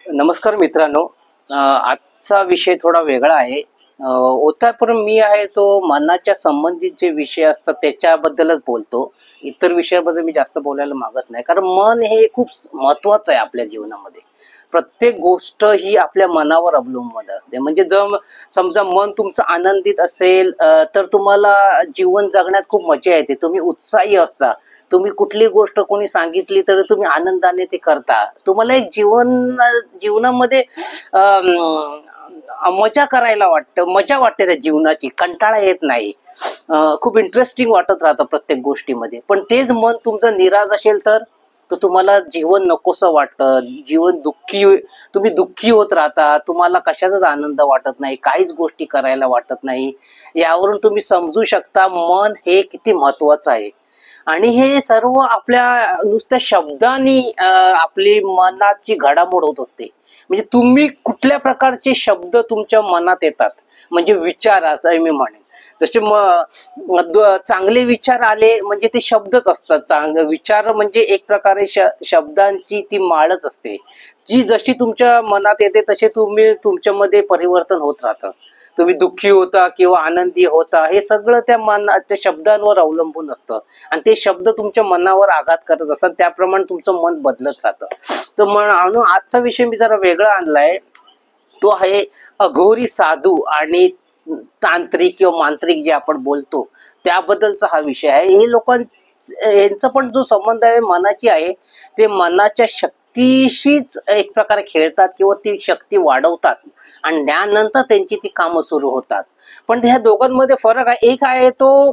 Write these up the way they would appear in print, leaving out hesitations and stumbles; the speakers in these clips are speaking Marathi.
नमस्कार मित्रांनो. आजचा विषय थोडा वेगळा आहे. होता पण मी आहे तो मनाच्या संबंधित जे विषय असतात त्याच्याबद्दलच बोलतो. इतर विषयाबद्दल मी जास्त बोलायला मागत नाही, कारण मन हे खूप महत्वाचं आहे आपल्या जीवनामध्ये. प्रत्येक गोष्ट ही आपल्या मनावर अवलंबून असते. म्हणजे जर समजा मन तुमचं आनंदित असेल, तर तुम्हाला जीवन जगण्यात खूप मजा येते, तुम्ही उत्साही असता. तुम्ही कुठली गोष्ट कोणी सांगितली तर तुम्ही आनंदाने ते करता. तुम्हाला एक जीवनामध्ये मजा करायला वाटतं, मजा वाटते त्या जीवनाची, कंटाळा येत नाही. खूप इंटरेस्टिंग वाटत राहतं प्रत्येक गोष्टीमध्ये. पण तेच मन तुमचं निराश असेल तर तुम्हाला जीवन नकोसं वाटतं, जीवन दुःखी, तुम्ही दुःखी होत राहता, तुम्हाला कशाचाच आनंद वाटत नाही, काहीच गोष्टी करायला वाटत नाही. यावरून तुम्ही समजू शकता मन हे किती महत्वाचं आहे. आणि हे सर्व आपल्या नुसत्या शब्दांनी आपली मनाची घडामोड होत असते. म्हणजे तुम्ही कुठल्या प्रकारचे शब्द तुमच्या मनात येतात, म्हणजे विचार, असं मी म्हणेन. जसे चांगले विचार आले म्हणजे ते शब्दच असतात. चांगले विचार म्हणजे एक प्रकारे शब्दांची ती माळच असते, जी जशी तुमच्या मनात येते तसे तुम्ही तुमच्यामध्ये परिवर्तन होत राहतं. तुम्ही दुःखी होता किंवा आनंदी होता, हे सगळं त्या मनाच्या शब्दांवर अवलंबून असतं. आणि ते शब्द तुमच्या मनावर आघात करत असतात, त्याप्रमाणे तुमचं मन बदलत राहतं. तर म्हणून आजचा विषय मी जरा वेगळा आणलाय. तो आहे अघोरी साधू आणि तांत्रिक किंवा मांत्रिक जे आपण बोलतो त्याबद्दलचा हा विषय आहे. हे यांचा पण जो संबंध आहे मनाची आहे, ते मनाच्या शक्तीशीच एक प्रकारे खेळतात किंवा ती शक्ती वाढवतात आणि त्यानंतर त्यांची ती कामं सुरू होतात. पण ह्या दोघांमध्ये फरक आहे. एक आहे तो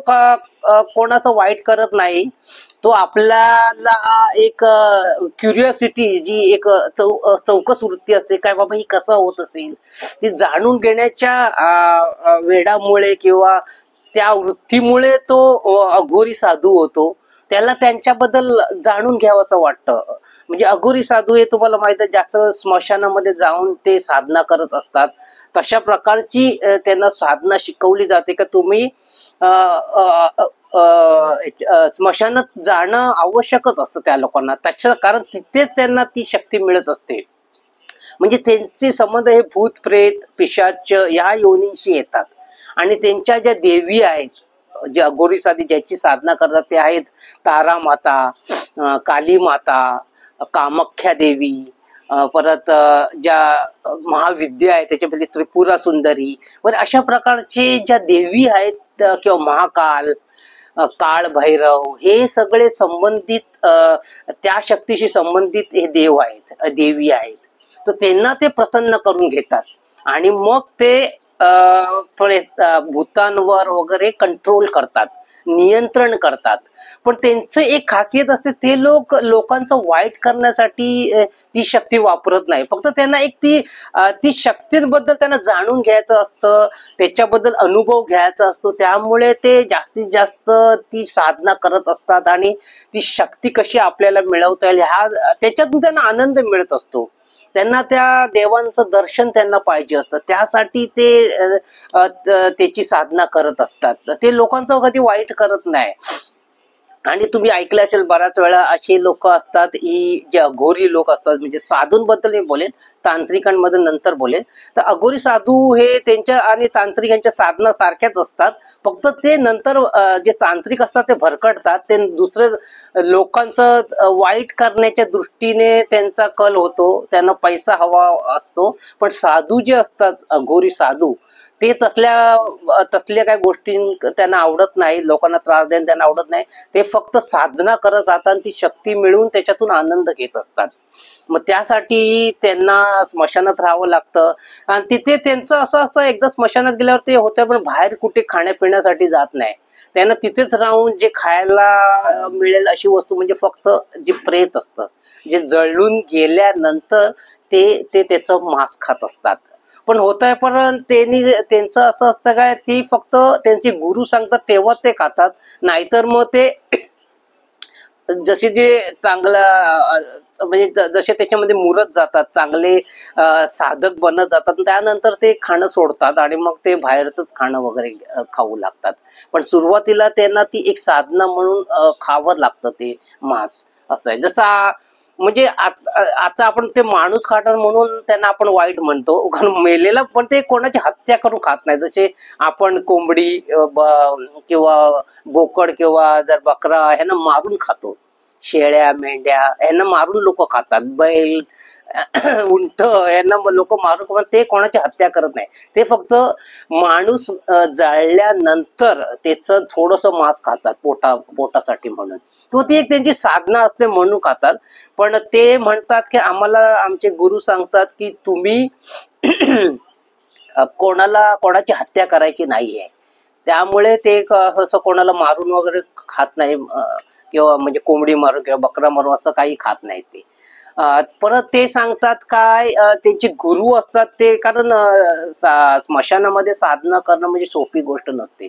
कोणाचं वाईट करत नाही, तो आपल्याला एक क्युरिओसिटी, जी एक चौकस वृत्ती असते, काय बाबा ही कसं होत असेल, ती जाणून घेण्याच्या वेडामुळे किंवा त्या वृत्तीमुळे तो अघोरी साधू होतो. त्याला त्यांच्याबद्दल जाणून घ्यावं असं वाटतं. म्हणजे अघोरी साधू हे तुम्हाला माहित आहे, जास्त स्मशानामध्ये जाऊन ते साधना करत असतात. तशा प्रकारची त्यांना साधना शिकवली जाते का तुम्ही स्मशानात जाणं आवश्यकच असतं त्या लोकांना, त्याच्या कारण तिथेच त्यांना ती शक्ती मिळत असते. म्हणजे त्यांचे संबंध हे भूत प्रेत पिशाच या योनीशी येतात. आणि त्यांच्या ज्या देवी आहेत, जे अघोरी साधी ज्याची साधना करतात, ते आहेत तारा माता, काली माता, कामाख्या देवी, परत ज्या महाविद्या आहे त्याच्यामध्ये त्रिपुरा सुंदरी. बरं, अशा प्रकारचे ज्या देवी आहेत किंवा महाकाल, काळ भैरव, हे सगळे संबंधित त्या शक्तीशी संबंधित हे देव आहेत, देवी आहेत. तर त्यांना ते प्रसन्न करून घेतात आणि मग ते भूतांवर वगैरे कंट्रोल करतात, नियंत्रण करतात. पण त्यांचं एक खासियत असते, ते लोकांचं वाईट करण्यासाठी ती शक्ती वापरत नाही. फक्त त्यांना एक ती शक्तींबद्दल त्यांना जाणून घ्यायचं असतं, त्याच्याबद्दल अनुभव घ्यायचा असतो. त्यामुळे ते जास्तीत जास्त ती साधना करत असतात आणि ती शक्ती कशी आपल्याला मिळवता येईल त्याच्यातून त्यांना आनंद मिळत असतो. त्यांना त्या देवांचं दर्शन त्यांना पाहिजे असतं, त्यासाठी ते त्याची साधना करत असतात. ते लोकांचं कधी वाईट करत नाही. आणि तुम्ही ऐकलं असेल बऱ्याच वेळा असे लोक असतात, ही जे अघोरी लोक असतात, म्हणजे साधूंबद्दल मी बोलेन, तांत्रिकांमध्ये नंतर बोलेन. तर अघोरी साधू हे त्यांच्या आणि तांत्रिकांच्या साधना सारख्याच असतात. फक्त ते नंतर जे तांत्रिक असतात ते भरकटतात, ते दुसऱ्या लोकांचं वाईट करण्याच्या दृष्टीने त्यांचा कल होतो, त्यांना पैसा हवा असतो. पण साधू जे असतात, अघोरी साधू, ते तसल्या काही गोष्टी त्यांना आवडत नाही, लोकांना त्रास देणं त्यांना आवडत नाही. ते फक्त साधना करत राहतात आणि ती शक्ती मिळवून त्याच्यातून आनंद घेत असतात. मग त्यासाठी त्यांना स्मशानात राहावं लागतं. आणि तिथे त्यांचं असं असतं, एकदा स्मशानात गेल्यावर ते होतं, पण बाहेर कुठे खाण्यापिण्यासाठी जात नाही. त्यांना तिथेच राहून जे खायला मिळेल अशी वस्तू म्हणजे फक्त जे प्रेत असतं, जे जळून गेल्यानंतर ते त्याचं मांस खात असतात. पण होत आहे, पण त्यांचं असं असतं काय, ती फक्त त्यांचे गुरु सांगतात तेव्हा ते खातात. नाहीतर मग ते जसे जे चांगलं म्हणजे जसे त्याच्यामध्ये मुरत जातात, चांगले साधक बनत जातात, त्यानंतर ते खाणं सोडतात आणि मग ते बाहेरच खाणं वगैरे खाऊ लागतात. पण सुरुवातीला त्यांना ती एक साधना म्हणून खावं लागतं ते मांस. असं आहे. जसा म्हणजे आता आपण ते माणूस खाणार म्हणून त्यांना आपण वाईट म्हणतो, कारण मेलेला पण ते कोणाची हत्या करून खात नाही. जसे आपण कोंबडी किंवा बोकड किंवा जर बकरा ह्यांना मारून खातो, शेळ्या मेंढ्या ह्यांना मारून लोक खातात, बैल उंट यांना लोक मारून खातात, ते कोणाची हत्या करत नाही. ते फक्त माणूस जाळल्यानंतर त्याचं थोडस मांस खातात पोटासाठी म्हणून, किंवा ती एक त्यांची साधना असते म्हणून खातात. पण ते म्हणतात की आम्हाला आमचे गुरु सांगतात की तुम्ही कोणाची हत्या करायची नाहीये. त्यामुळे ते असं कोणाला मारून वगैरे खात नाही, किंवा म्हणजे कोंबडी मारून किंवा बकरा मारून असं काही खात नाही ते. परत ते सांगतात काय, त्यांचे गुरु असतात ते, कारण स्मशानामध्ये साधना करणं म्हणजे सोपी गोष्ट नसते.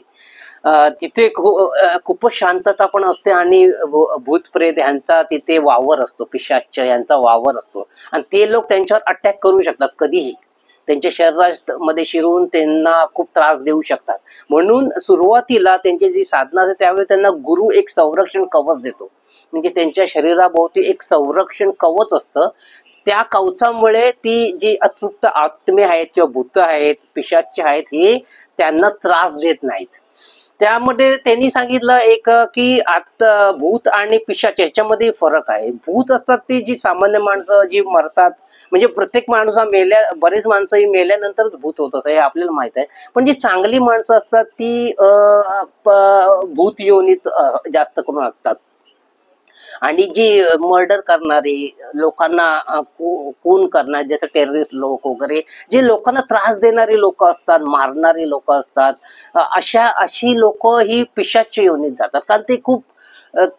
तिथे खूपच शांतता पण असते, आणि भूत प्रेत यांचा तिथे वावर असतो, पिशाच यांचा वावर असतो, आणि ते लोक त्यांच्यावर अटॅक करू शकतात कधीही, त्यांच्या शरीरामध्ये शिरून त्यांना खूप त्रास देऊ शकतात. म्हणून सुरुवातीला त्यांची जी साधना असते त्यावेळी त्यांना गुरु एक संरक्षण कवच देतो, म्हणजे त्यांच्या शरीराभोवती एक संरक्षण कवच असतं. त्या कवचामुळे ती जी अतृप्त आत्मे आहेत किंवा भूत आहेत, पिशाच आहेत, हे त्यांना त्रास देत नाहीत. त्यामध्ये त्यांनी सांगितलं एक की आता भूत आणि पिशाच ह्याच्यामध्ये फरक आहे. भूत असतात ती जी सामान्य माणसं जी मरतात, म्हणजे प्रत्येक माणूस बरेच माणसं ही मेल्यानंतरच भूत होत असं हे आपल्याला माहित आहे. पण जी चांगली माणसं असतात ती भूत योनीत जास्त करून असतात. आणि जी मर्डर करणारे, लोकांना खून करणारे, जसं टेररिस्ट लोक वगैरे, जे लोकांना त्रास देणारे लोक असतात, मारणारे लोक असतात, अशी लोक ही पिशाच्य योनीत जातात. कारण ते खूप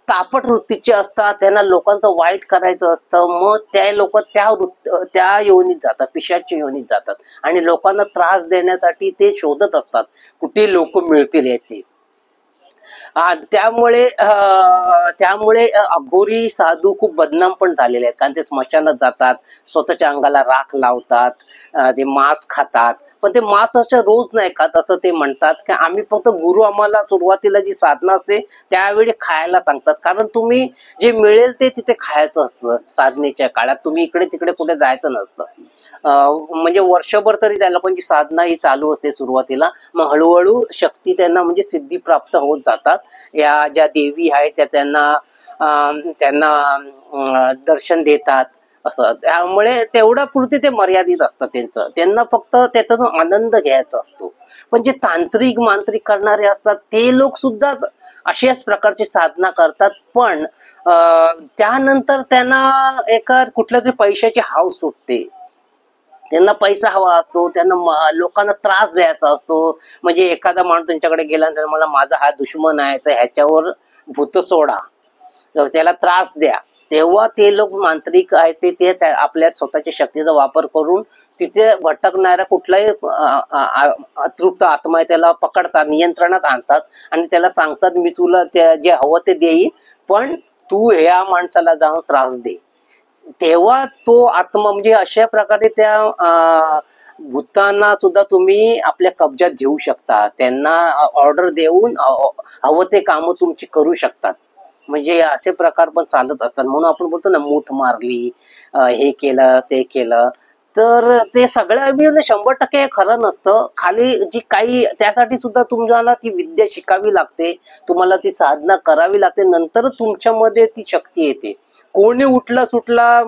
तापट वृत्तीचे असतात, त्यांना लोकांचं वाईट करायचं असतं. मग त्या लोक त्या योनीत जातात, पिशाच्य योनीत जातात, आणि लोकांना त्रास देण्यासाठी ते शोधत असतात कुठे लोक मिळतील याची. त्यामुळे त्यामुळे अघोरी साधू खूप बदनाम पण झालेले आहेत, कारण ते स्मशानात जातात, स्वतःच्या अंगाला राख लावतात, ते मांस खातात. पण ते मांस असं रोज नाही खात, असं ते म्हणतात की आम्ही फक्त गुरु आम्हाला सुरुवातीला जी साधना असते त्यावेळी खायला सांगतात, कारण तुम्ही जे मिळेल ते तिथे खायचं असतं. साधनेच्या काळात तुम्ही इकडे तिकडे कुठे जायचं नसतं. म्हणजे वर्षभर तरी त्या लोकांची साधना ही चालू असते सुरुवातीला. मग हळूहळू शक्ती त्यांना म्हणजे सिद्धी प्राप्त होत जातात. या ज्या देवी आहेत त्या त्यांना दर्शन देतात असं. त्यामुळे तेवढ्या पुरती ते मर्यादित असतात, त्यांना फक्त त्याच्यातून आनंद घ्यायचा असतो. पण जे तांत्रिक मांत्रिक करणारे असतात ते लोक सुद्धा अशाच प्रकारची साधना करतात, पण त्यानंतर त्यांना एका कुठल्या तरी पैशाची हाव सुटते. त्यांना पैसा हवा असतो, त्यांना लोकांना त्रास द्यायचा असतो. म्हणजे एखादा माणूस त्यांच्याकडे गेला तर मला माझा हा दुश्मन आहे तर ह्याच्यावर भूत सोडा, त्याला त्रास द्या. तेव्हा ते लोक मांत्रिक आहेत ते आपल्या स्वतःच्या शक्तीचा वापर करून तिथे भटकणाऱ्या कुठलाही अतृप्त आत्मा आहे त्याला पकडतात, नियंत्रणात आणतात, आणि त्याला सांगतात मी तुला जे हवं ते देईन, पण तू ह्या माणसाला जाऊन त्रास दे. तेव्हा तो आत्मा म्हणजे अशा प्रकारे त्या भूतांना सुद्धा तुम्ही आपल्या कब्जात घेऊ शकता. त्यांना ऑर्डर देऊन हवं ते काम तुमची करू शकतात. म्हणजे असे प्रकार पण चालत असतात. म्हणून आपण बोलतो ना, मूठ मारली, हे केलं ते केलं, तर ते सगळं मिळून 100% खरं नसतं. खाली जी काही त्यासाठी सुद्धा तुम्हाला ती विद्या शिकावी लागते, तुम्हाला ती साधना करावी लागते, नंतर तुमच्यामध्ये ती शक्ती येते. कोणी उठला सुटला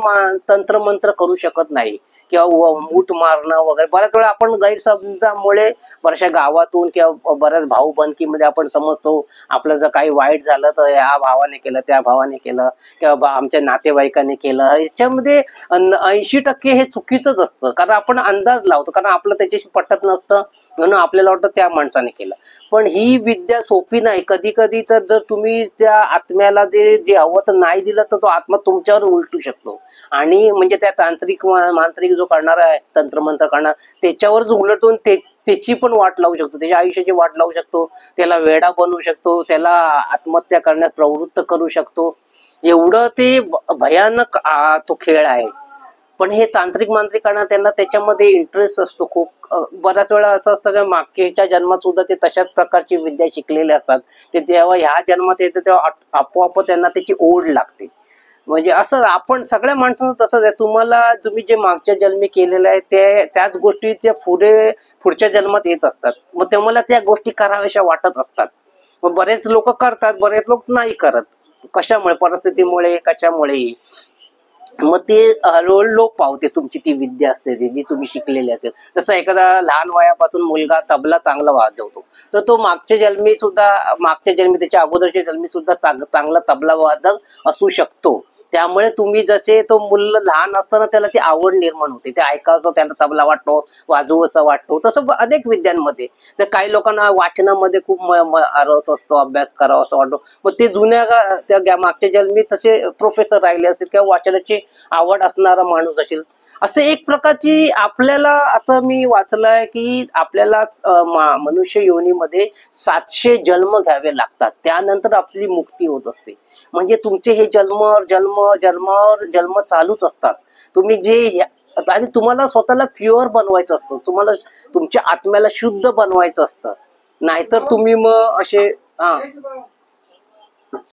तंत्रमंत्र करू शकत नाही, किंवा मूठ मारणं वगैरे. बऱ्याच वेळा आपण गैरसमजामुळे बऱ्याचशा गावातून किंवा बऱ्याच भाऊबंदकीमध्ये आपण समजतो आपलं जर काही वाईट झालं तर या भावाने केलं, त्या भावाने केलं, किंवा आमच्या नातेवाईकाने केलं. याच्यामध्ये 80% हे चुकीचंच असतं, कारण आपण अंदाज लावतो, कारण आपलं त्याच्याशी पटत नसतं, म्हणून आपल्याला वाटतं त्या माणसाने केलं. पण ही विद्या सोपी नाही. कधी कधी तर जर तुम्ही त्या आत्म्याला जे हवं तर नाही दिलं तर तो आत्मा तुमच्यावर उलटू शकतो, आणि म्हणजे त्या तांत्रिक मांत्रिक जो करणार आहे, तंत्रमंत्र करणार, त्याच्यावरच उलटून त्याची पण वाट लावू शकतो, त्याच्या आयुष्याची वाट लावू शकतो, त्याला वेडा बनवू शकतो, त्याला आत्महत्या करण्यास प्रवृत्त करू शकतो. एवढं ते भयानक तो खेळ आहे. पण हे तांत्रिक मांत्रिकांना त्यांना त्याच्यामध्ये इंटरेस्ट असतो खूप. बऱ्याच वेळा असं असतं की मागच्या जन्मात सुद्धा ते तशाच प्रकारची विद्या शिकलेले असतात. ते जेव्हा ह्या जन्मात येते तेव्हा आपोआप त्यांना त्याची ओढ लागते. म्हणजे असं आपण सगळ्या माणसांचं तसंच आहे. तुम्हाला तुम्ही जे मागच्या जन्मी केलेलं आहे ते त्याच गोष्टी त्या पुढच्या जन्मात येत असतात. मग तुम्हाला त्या गोष्टी कराव्याशा वाटत असतात. मग बरेच लोक करतात, बरेच लोक नाही करत. कशामुळे? परिस्थितीमुळे, कशामुळे. मग ते हळूहळू लोप पावते तुमची ती विद्या असते ती जी तुम्ही शिकलेली असेल. जसं एखादा लहान वयापासून मुलगा तबला चांगला वाजवतो, तर तो मागच्या जन्मी त्याच्या अगोदरच्या जन्मी सुद्धा चांगला तबला वादक असू शकतो. त्यामुळे तुम्ही जसे तो मुलं लहान असताना त्याला ती आवड निर्माण होते, ते ऐकावं त्याला तबला वाटतो, वाजवू असं वाटतो. तसं अनेक विद्यांमध्ये. तर काही लोकांना वाचनामध्ये खूप रस असतो, अभ्यास करावा असं वाटतो. मग ते त्या मागच्या जन्मी तसे प्रोफेसर राहिले असतील किंवा वाचनाची आवड असणारा माणूस असेल. असं एक प्रकारची आपल्याला असं मी वाचलंय की आपल्याला मनुष्य योनीमध्ये 700 जन्म घ्यावे लागतात, त्यानंतर आपली मुक्ती होत असते. म्हणजे तुमचे हे जन्म चालूच असतात. तुम्ही आणि तुम्हाला स्वतःला प्युअर बनवायचं असतं, तुम्हाला तुमच्या आत्म्याला शुद्ध बनवायचं असतं. नाहीतर तुम्ही मग असे हा